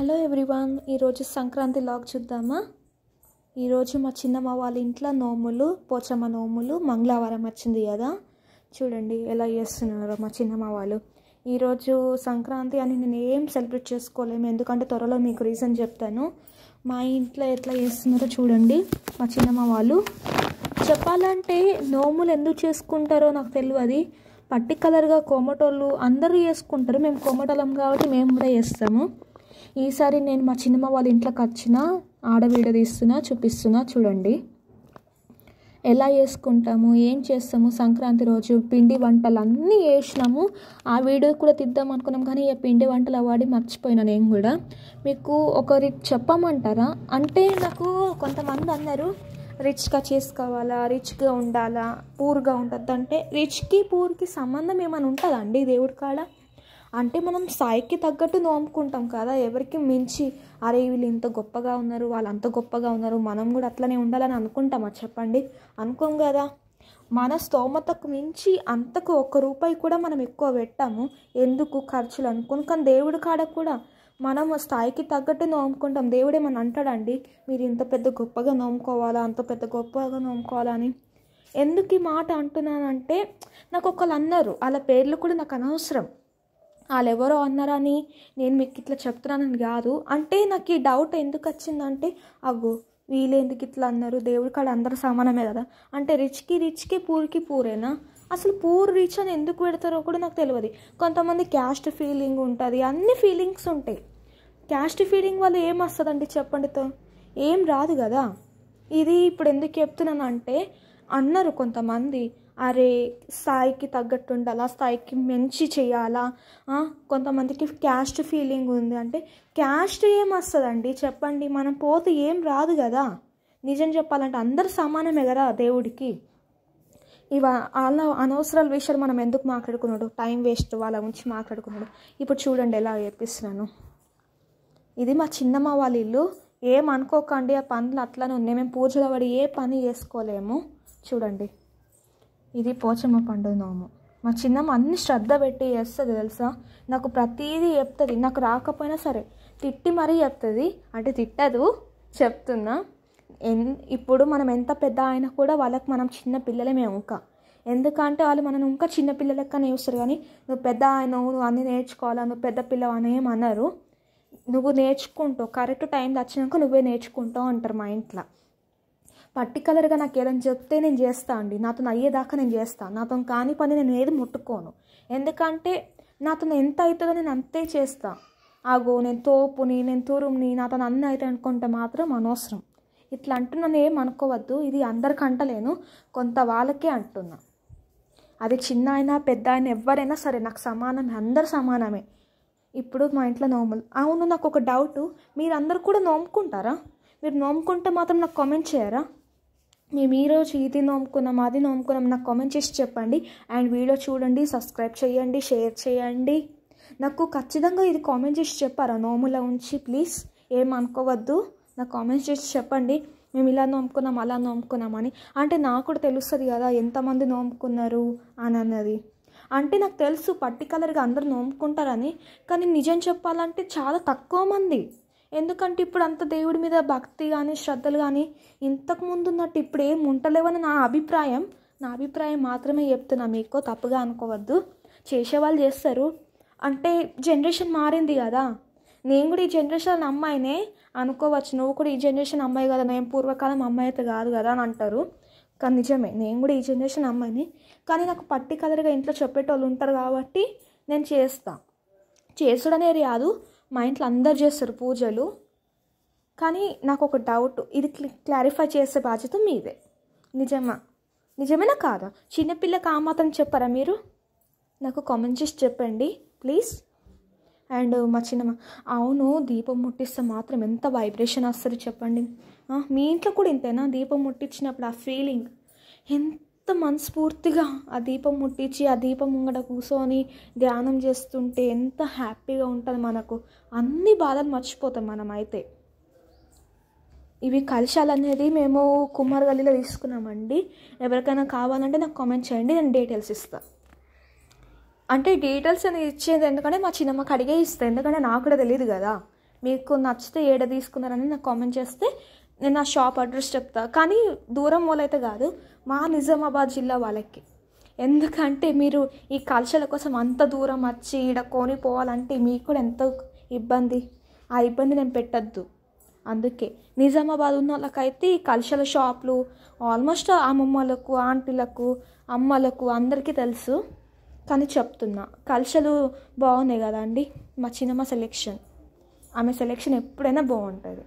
Hello everyone, ఈరోజు Sankranti log చూద్దామా. ఈరోజు మా చిన్నమ్మ వాళ్ళ ఇంట్లో నోములు, పోచమ్మ నోములు, మంగళవారం వచ్చింది కదా. చూడండి ఎలా చేస్తున్నారో మా చిన్నమ్మ వాళ్ళు. ఈరోజు సంక్రాంతి అని నేను ఏం సెలబ్రేట్ చేసుకోలేము, ఎందుకంటే త్వరలో మీకు రీజన్ చెప్తాను. మా ఇంట్లో ఎట్లా చేస్తున్నారో చూడండి మా చిన్నమ్మ వాళ్ళు. చెప్పాలంటే నోములు ఎందుకు చేసుకుంటారో నాకు తెలియదు. పర్టికులర్గా కోమటోళ్ళు అందరూ చేసుకుంటారు, మేము కోమటోళ్ళం కాబట్టి మేము కూడా చేస్తాము. ఈసారి నేను మా చిన్నమ్మ వాళ్ళ ఇంట్లోకి వచ్చిన ఆడవీడియో తీస్తున్నా, చూపిస్తున్నా చూడండి ఎలా చేసుకుంటాము, ఏం చేస్తాము. సంక్రాంతి రోజు పిండి వంటలు అన్నీ చేసినాము. ఆ వీడియో కూడా తీద్దాం అనుకున్నాం, కానీ ఈ పిండి వంటలు వాడి మర్చిపోయినా. నేను కూడా మీకు ఒకరి చెప్పమంటారా? అంటే నాకు కొంతమంది అన్నారు రిచ్గా చేసుకోవాలా, రిచ్గా ఉండాలా, పూర్గా ఉంటుంది. అంటే రిచ్కి పూర్కి సంబంధం ఏమైనా ఉంటుందా అండి దేవుడి కాడ? అంటే మనం స్థాయికి తగ్గట్టు నోముకుంటాం కదా, ఎవరికి మించి అరే వీళ్ళు ఇంత గొప్పగా ఉన్నారు, వాళ్ళు అంత గొప్పగా ఉన్నారు, మనం కూడా అట్లనే ఉండాలని అనుకుంటామా చెప్పండి? అనుకోం కదా. మన స్తోమతకు మించి అంతకు ₹1 కూడా మనం ఎక్కువ పెట్టాము, ఎందుకు ఖర్చులు అనుకుని. కానీ దేవుడి కాడ కూడా మనం స్థాయికి తగ్గట్టు నోముకుంటాం. దేవుడు ఏమని అంటాడండి మీరు ఇంత పెద్ద గొప్పగా నోముకోవాలా, అంత పెద్ద గొప్పగా నోముకోవాలా అని? ఎందుకు ఈ మాట అంటున్నానంటే, నాకు ఒకళ్ళు అన్నారు, వాళ్ళ పేర్లు కూడా నాకు అనవసరం, వాళ్ళు ఎవరో అన్నారని నేను మీకు ఇట్లా చెప్తున్నానని కాదు. అంటే నాకు ఈ డౌట్ ఎందుకు వచ్చిందంటే, అగో వీళ్ళు ఎందుకు ఇట్లా అన్నారు, దేవుడి కాడ అందరూ సమానమే కదా. అంటే రిచ్కి పూర్కి పూరేనా? అసలు పూర్ రిచ్ అని ఎందుకు పెడతారో కూడా నాకు తెలియదు. కొంతమంది క్యాస్ట్ ఫీలింగ్ ఉంటుంది, అన్ని ఫీలింగ్స్ ఉంటాయి. క్యాస్ట్ ఫీలింగ్ వల్ల ఏం వస్తుందండి చెప్పండితో? ఏం రాదు కదా. ఇది ఇప్పుడు ఎందుకు చెప్తున్నానంటే, అన్నారు కొంతమంది అరే స్థాయికి తగ్గట్టు ఉండాలా, స్థాయికి మంచి చేయాలా. కొంతమందికి క్యాస్ట్ ఫీలింగ్ ఉంది. అంటే క్యాస్ట్ ఏం వస్తుందండి చెప్పండి? మనం పోతే ఏం రాదు కదా. నిజం చెప్పాలంటే అందరు సమానమే కదా దేవుడికి. అలా అనవసరాల విషయాలు మనం ఎందుకు మాట్లాడుకున్నాడు, టైం వేస్ట్ వాళ్ళ గురించి మాట్లాడుకున్నాడు. ఇప్పుడు చూడండి ఎలా చెప్పిస్తున్నాను. ఇది మా చిన్నమ్మ వాళ్ళ ఇల్లు, ఏమనుకోకండి, ఆ పనులు అట్లానే ఉన్నాయి. మేము పూజలో పడి ఏ పని చేసుకోలేము. చూడండి ఇది పోచమ్మ పండుగ నోము. మా చిన్నమ్మ అన్ని శ్రద్ధ పెట్టి చేస్తుంది తెలుసా. నాకు ప్రతిదీ చెప్తుంది, నాకు రాకపోయినా సరే తిట్టి మరీ చెప్తుంది. అంటే తిట్టదు, చెప్తున్నా. ఇప్పుడు మనం ఎంత పెద్ద అయినా కూడా వాళ్ళకి మనం చిన్న పిల్లలమే ఇంకా. ఎందుకంటే వాళ్ళు మనం ఇంకా చిన్న పిల్లలెక్కనే చూస్తారు. కానీ నువ్వు పెద్ద ఆయన, నువ్వు అన్నీ నేర్చుకోవాలా, నువ్వు పెద్ద పిల్లవు అని ఏమన్నారు. నువ్వు నేర్చుకుంటావు, కరెక్ట్ టైంలో వచ్చినాక నువ్వే నేర్చుకుంటావు అంటారు మా ఇంట్లో. పర్టికులర్గా నాకు ఏదైనా చెప్తే నేను చేస్తా అండి, నాతో అయ్యేదాకా నేను చేస్తాను. నాతో కాని పని నేను ఏది ముట్టుకోను, ఎందుకంటే నాతో ఎంత అవుతుందో నేను అంతే చేస్తా. ఆగో నేను తోపుని, నేను తురుముని, నాతో అన్నీ అవుతాయి అనుకుంటే మాత్రం అనవసరం. ఇట్లా అంటున్నాను ఏం అనుకోవద్దు, ఇది అందరికి అంటలేను, కొంత వాళ్ళకే అంటున్నా. అది చిన్న అయినా పెద్ద అయినా ఎవరైనా సరే నాకు సమానమే, అందరు సమానమే. ఇప్పుడు మా ఇంట్లో నోములు. అవును, నాకు ఒక డౌటు, మీరందరూ కూడా నోముకుంటారా? మీరు నోముకుంటే మాత్రం నాకు కామెంట్ చేయరా? మేము ఈరోజు ఇది నోముకున్నాం, అది నోముకున్నాం, నాకు కామెంట్ చేసి చెప్పండి. అండ్ వీడియో చూడండి, సబ్స్క్రైబ్ చేయండి, షేర్ చేయండి. నాకు ఖచ్చితంగా ఇది కామెంట్ చేసి చెప్పారా నోముల ఉంచి? ప్లీజ్ ఏమనుకోవద్దు, నాకు కామెంట్ చేసి చెప్పండి. మేము ఇలా నోముకున్నాం, అలా నోముకున్నామని. అంటే నాకు కూడా తెలుస్తుంది కదా ఎంతమంది నోముకున్నారు అని అన్నది. అంటే నాకు తెలుసు పర్టికులర్గా అందరూ నోముకుంటారని, కానీ నిజం చెప్పాలంటే చాలా తక్కువ మంది. ఎందుకంటే ఇప్పుడు అంత దేవుడి మీద భక్తి కానీ శ్రద్ధలు కానీ ఇంతకుముందు ఉన్నట్టు ఇప్పుడు ఏం ఉంటలేవని నా అభిప్రాయం. నా అభిప్రాయం మాత్రమే చెప్తున్నా, మీకు తప్పుగా అనుకోవద్దు. చేసేవాళ్ళు చేస్తారు, అంటే జనరేషన్ మారింది కదా. నేను కూడా ఈ జనరేషన్ అమ్మాయినే అనుకోవచ్చు, నువ్వు కూడా ఈ జనరేషన్ అమ్మాయి కదా, నేను పూర్వకాలం అమ్మాయి అయితే కాదు కదా అని అంటారు. కానీ నిజమే, నేను కూడా ఈ జనరేషన్ అమ్మాయిని. కానీ నాకు పర్టికులర్గా ఇంట్లో చెప్పేటోళ్ళు ఉంటారు కాబట్టి నేను చేస్తాను. చేసుడనేది కాదు, మా ఇంట్లో అందరు చేస్తారు పూజలు. కానీ నాకు ఒక డౌట్, ఇది క్లారిఫై చేసే బాధ్యత మీదే. నిజమేనా కాదా? చిన్నపిల్లకి ఆ మాత్రం చెప్పారా మీరు? నాకు కామెంట్ చేసి చెప్పండి ప్లీజ్. అండ్ మా చిన్నమ్మ, అవును దీపం ముట్టిస్తే మాత్రం ఎంత వైబ్రేషన్ వస్తుంది చెప్పండి. మీ ఇంట్లో కూడా ఇంతేనా? దీపం ముట్టించినప్పుడు ఆ ఫీలింగ్ ఎంత మనస్ఫూర్తిగా ఆ దీపం ముట్టించి ఆ దీపం ముంగట కూర్చొని ధ్యానం చేస్తుంటే ఎంత హ్యాపీగా ఉంటుంది మనకు. అన్ని బాధలు మర్చిపోతాం మనం. అయితే ఇవి కలశాలు అనేది మేము కుమార్ గల్లీలో తీసుకున్నామండి. ఎవరికైనా కావాలంటే నాకు కామెంట్ చేయండి, నేను డీటెయిల్స్ ఇస్తాను. అంటే డీటెయిల్స్ అని ఇచ్చేది ఎందుకంటే మా చిన్నమ్మకి అడిగే ఇస్తాను, ఎందుకంటే నాకు కూడా తెలియదు కదా. మీకు నచ్చితే ఏడ తీసుకున్నారని నాకు కామెంట్ చేస్తే నేను నా షాప్ అడ్రస్ చెప్తా. కానీ దూరం వాళ్ళైతే కాదు, మా నిజామాబాద్ జిల్లా వాళ్ళకి. ఎందుకంటే మీరు ఈ కలశల కోసం అంత దూరం వచ్చి ఈడ కొనిపోవాలంటే మీకు కూడా ఎంతో ఇబ్బంది. ఆ ఇబ్బంది నేను పెట్టద్దు. అందుకే నిజామాబాద్ ఉన్న వాళ్ళకైతే ఈ కలశల షాపులు ఆల్మోస్ట్ అమ్మమ్మలకు, ఆంటీలకు, అమ్మలకు అందరికీ తెలుసు. కానీ చెప్తున్నా, కలశలు బాగున్నాయి కదా అండి. మా చిన్నమ్మ సెలెక్షన్, ఆమె సెలెక్షన్ ఎప్పుడైనా బాగుంటుంది.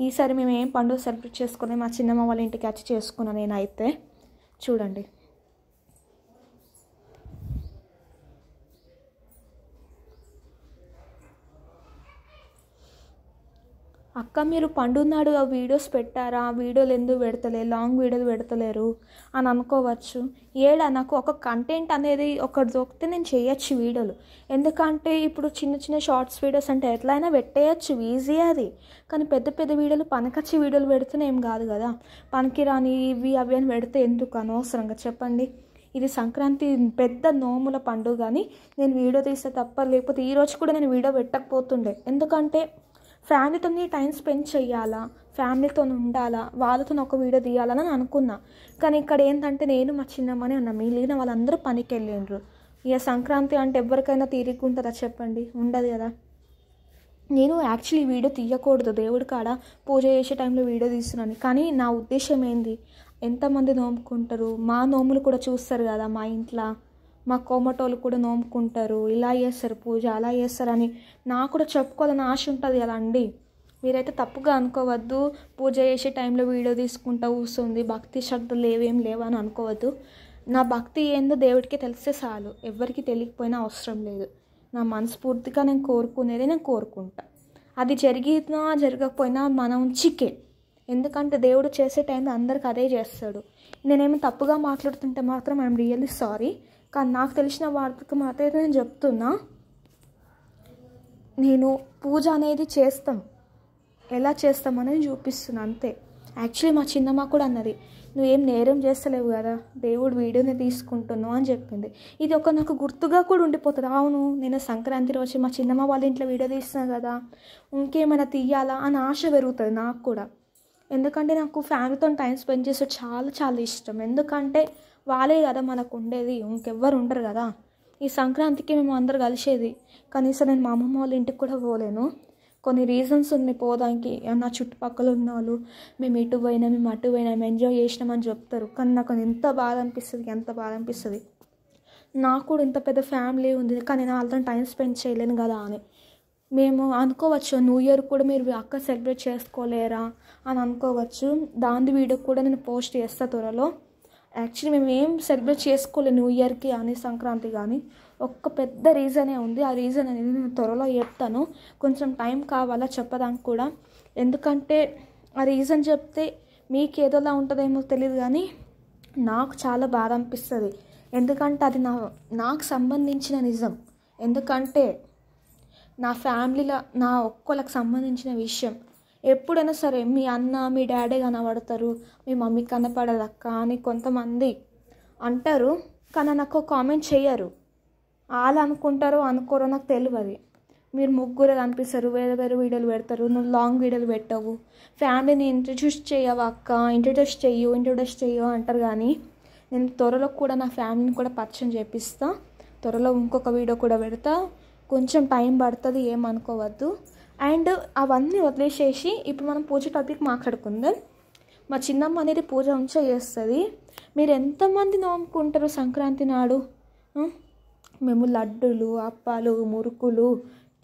ఈసారి మేము ఏం పండుగ సెలబ్రేట్ చేసుకుని మా చిన్నమ్మ వాళ్ళ ఇంటికి వచ్చి చేసుకున్నాను నేనైతే. చూడండి, అక్క మీరు పండుగ ఆ వీడియోస్ పెట్టారా, వీడియోలు ఎందుకు పెడతలేరు, లాంగ్ వీడియోలు పెడతలేరు అని అనుకోవచ్చు. నాకు ఒక కంటెంట్ అనేది ఒకటి దొరికితే నేను చేయొచ్చు వీడియోలు. ఎందుకంటే ఇప్పుడు చిన్న చిన్న షార్ట్స్ వీడియోస్ అంటే ఎట్లయినా పెట్టేయచ్చు, ఈజీ అది. కానీ పెద్ద పెద్ద వీడియోలు పనికొచ్చి వీడియోలు పెడితేనే ఏం కాదు కదా. పనికిరాని ఇవి అవి అని పెడితే ఎందుకు అనవసరంగా చెప్పండి. ఇది సంక్రాంతి పెద్ద నోముల పండుగ అని నేను వీడియో తీస్తే తప్ప, లేకపోతే ఈరోజు కూడా నేను వీడియో పెట్టకపోతుండే. ఎందుకంటే ఫ్యామిలీతో టైం స్పెండ్ చేయాలా, ఫ్యామిలీతో ఉండాలా, వాళ్ళతో ఒక వీడియో తీయాలని అనుకున్నా. కానీ ఇక్కడ ఏంటంటే నేను మా చిన్నమ్మనే ఉన్నా, మిగిలిన వాళ్ళందరూ పనికి వెళ్ళిండ్రు. ఇక సంక్రాంతి అంటే ఎవరికైనా తీరికుంటుందా చెప్పండి, ఉండదు కదా. నేను యాక్చువల్లీ వీడియో తీయకూడదు, దేవుడి కాడ పూజ చేసే టైంలో వీడియో తీస్తున్నాను. కానీ నా ఉద్దేశం ఏంది, ఎంతమంది నోముకుంటారు, మా నోములు కూడా చూస్తారు కదా మా ఇంట్లో. మా కోమటోళ్ళు కూడా నోముకుంటారు, ఇలా చేస్తారు పూజ, అలా చేస్తారని నాకు కూడా చెప్పుకోవాలని ఆశ ఉంటుంది కదా అండి. మీరైతే తప్పుగా అనుకోవద్దు, పూజ చేసే టైంలో వీడియో తీసుకుంటా కూర్చుంది, భక్తి శ్రద్ధలు ఏవేం లేవని అనుకోవద్దు. నా భక్తి ఏందో దేవుడికి తెలిస్తే చాలు, ఎవరికి తెలియకపోయినా అవసరం లేదు. నా మనస్ఫూర్తిగా నేను కోరుకునేది నేను కోరుకుంటా. అది జరిగినా జరగకపోయినా మనం చికే. ఎందుకంటే దేవుడు చేసే టైంలో అందరికి అదే చేస్తాడు. నేనేమో తప్పుగా మాట్లాడుతుంటే మాత్రం ఐఎమ్ రియల్లీ సారీ. కానీ నాకు తెలిసిన వాటికి మాత్రం నేను చెప్తున్నా, నేను పూజ అనేది చేస్తాం, ఎలా చేస్తామనేది చూపిస్తున్నా అంతే. యాక్చువల్లీ మా చిన్నమ్మ కూడా అన్నది, నువ్వేం నేరం చేస్తలేవు కదా, దేవుడు వీడియోని తీసుకుంటున్నావు అని చెప్పింది. ఇది ఒక నాకు గుర్తుగా కూడా ఉండిపోతుంది. అవును, నేను సంక్రాంతి రోజు మా చిన్నమ్మ వాళ్ళ ఇంట్లో వీడియో తీస్తున్నాను కదా, ఇంకేమైనా తీయాలా అని ఆశ పెరుగుతుంది నాకు కూడా. ఎందుకంటే నాకు ఫ్యామిలీతో టైం స్పెండ్ చేస్తే చాలా చాలా ఇష్టం. ఎందుకంటే వాళ్ళే కదా మనకు ఉండేది, ఇంకెవ్వరు ఉండరు కదా. ఈ సంక్రాంతికి మేము అందరు కలిసేది. కనీసం నేను మా అమ్మమ్మ వాళ్ళ ఇంటికి కూడా పోలేను, కొన్ని రీజన్స్ ఉన్నాయి పోదానికి. నా చుట్టుపక్కల ఉన్న వాళ్ళు మేము ఇటు పోయినా, మేము అటు పోయినా, మేము ఎంజాయ్ చేసినామని చెప్తారు. కానీ నాకు ఎంత బాధ అనిపిస్తుంది. నాకు కూడా ఇంత పెద్ద ఫ్యామిలీ ఉంది, కానీ నేను వాళ్ళతో టైం స్పెండ్ చేయలేను కదా అని. మేము అనుకోవచ్చు, న్యూ ఇయర్ కూడా మీరు అక్క సెలబ్రేట్ చేసుకోలేరా అని అనుకోవచ్చు. దాని వీడియో కూడా నేను పోస్ట్ చేస్తాను త్వరలో. యాక్చువల్లీ మేము ఏం సెలబ్రేట్ చేసుకోలేదు న్యూ ఇయర్కి కానీ సంక్రాంతి కానీ. ఒక్క పెద్ద రీజనే ఉంది, ఆ రీజన్ అనేది నేను త్వరలో చెప్తాను. కొంచెం టైం కావాలా చెప్పడానికి కూడా. ఎందుకంటే ఆ రీజన్ చెప్తే మీకు ఏదోలా ఉంటుందేమో తెలియదు, కానీ నాకు చాలా బాధ అనిపిస్తుంది. ఎందుకంటే అది నాకు సంబంధించిన నిజం. ఎందుకంటే నా ఫ్యామిలీలో నా ఒక్కళ్ళకి సంబంధించిన విషయం. ఎప్పుడైనా సరే మీ అన్న మీ డాడీ కనబడతారు, మీ మమ్మీ కనపడదక్క అని కొంతమంది అంటారు, కానీ నాకు కామెంట్ చేయరు. వాళ్ళు అనుకుంటారో అనుకోరో నాకు తెలియదు. మీరు ముగ్గురు కనిపిస్తారు, వేరే వేరే వీడియోలు పెడతారు, నువ్వు లాంగ్ వీడియోలు పెట్టవు, ఫ్యామిలీని ఇంట్రడ్యూస్ చేయవు అక్క, ఇంట్రడ్యూస్ చెయ్యవు అంటారు. కానీ నేను త్వరలో కూడా నా ఫ్యామిలీని కూడా పరిచయం చేపిస్తా. త్వరలో ఇంకొక వీడియో కూడా పెడతా. కొంచెం టైం పడుతుంది, ఏమనుకోవద్దు. అండ్ అవన్నీ వదిలేసేసి ఇప్పుడు మనం పూజ టాపిక్ మాట్లాడుకుందాం. మా చిన్నమ్మ అనేది పూజ ఉంచే చేస్తుంది. మీరు ఎంతమంది నోముకుంటారు సంక్రాంతి నాడు? మేము లడ్డులు, అప్పాలు, మురుకులు,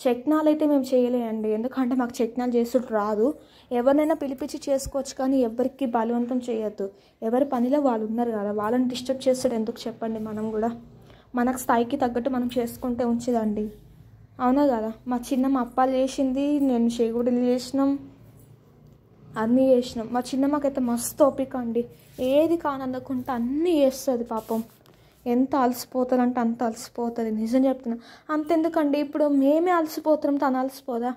చట్నాలు అయితే మేము చేయలేండి. ఎందుకంటే మాకు చట్నాలు చేసుడు రాదు. ఎవరినైనా పిలిపించి చేసుకోవచ్చు, కానీ ఎవరికి బలవంతం చేయొద్దు. ఎవరి పనిలో వాళ్ళు ఉన్నారు కదా, వాళ్ళని డిస్టర్బ్ చేస్తాడు ఎందుకు చెప్పండి. మనం కూడా మనకు స్థాయికి తగ్గట్టు మనం చేసుకుంటే ఉంచిదండి, అవునా కదా. మా చిన్నమ్మ అప్పాలు చేసింది, నేను చేగుడులు చేసినాం, అన్నీ చేసినాం. మా చిన్నమ్మకైతే మస్తు ఓపిక అండి, ఏది కాననుకుంటే అన్నీ చేస్తుంది పాపం. ఎంత అలసిపోతుందంటే అంత అలసిపోతుంది, నిజం చెప్తున్నా. అంతెందుకండి, ఇప్పుడు మేమే అలసిపోతున్నాం, తను అలసిపోదా?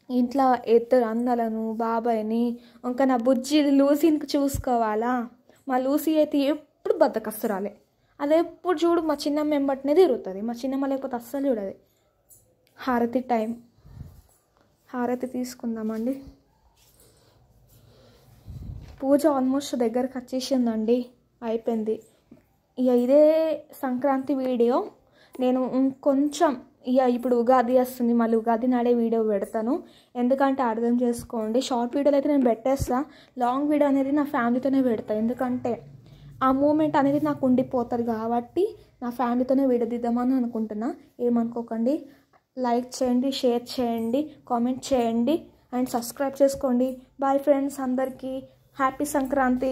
ఇంట్లో ఇద్దరు అన్నలను, బాబాయ్ని, ఇంకా నా బుజ్జి లూసీని చూసుకోవాలా. మా లూసీ అయితే ఎప్పుడు బద్దకస్తురాలే, అది ఎప్పుడు చూడు మా చిన్నమ్మ వెంబటనే తిరుగుతుంది. మా చిన్నమ్మ లేకపోతే అస్సలు చూడదు. హారతి టైం, హారతి తీసుకుందామండి. పూజ ఆల్మోస్ట్ దగ్గరకు వచ్చేసిందండి, అయిపోయింది. ఇక ఇదే సంక్రాంతి వీడియో. నేను కొంచెం ఇక ఇప్పుడు ఉగాది వస్తుంది, మళ్ళీ ఉగాది నాడే వీడియో పెడతాను. ఎందుకంటే అర్థం చేసుకోండి, షార్ట్ వీడియోలు అయితే నేను పెట్టేస్తా, లాంగ్ వీడియో అనేది నా ఫ్యామిలీతోనే పెడతాను. ఎందుకంటే ఆ మూమెంట్ అనేది నాకు ఉండిపోతుంది కాబట్టి నా ఫ్యామిలీతోనే వీడియో దిద్దామని అనుకుంటున్నా. ఏమనుకోకండి. లైక్ చేయండి, షేర్ చేయండి, కామెంట్ చేయండి అండ్ సబ్స్క్రైబ్ చేసుకోండి. బాయ్ ఫ్రెండ్స్, అందరికీ హ్యాపీ సంక్రాంతి.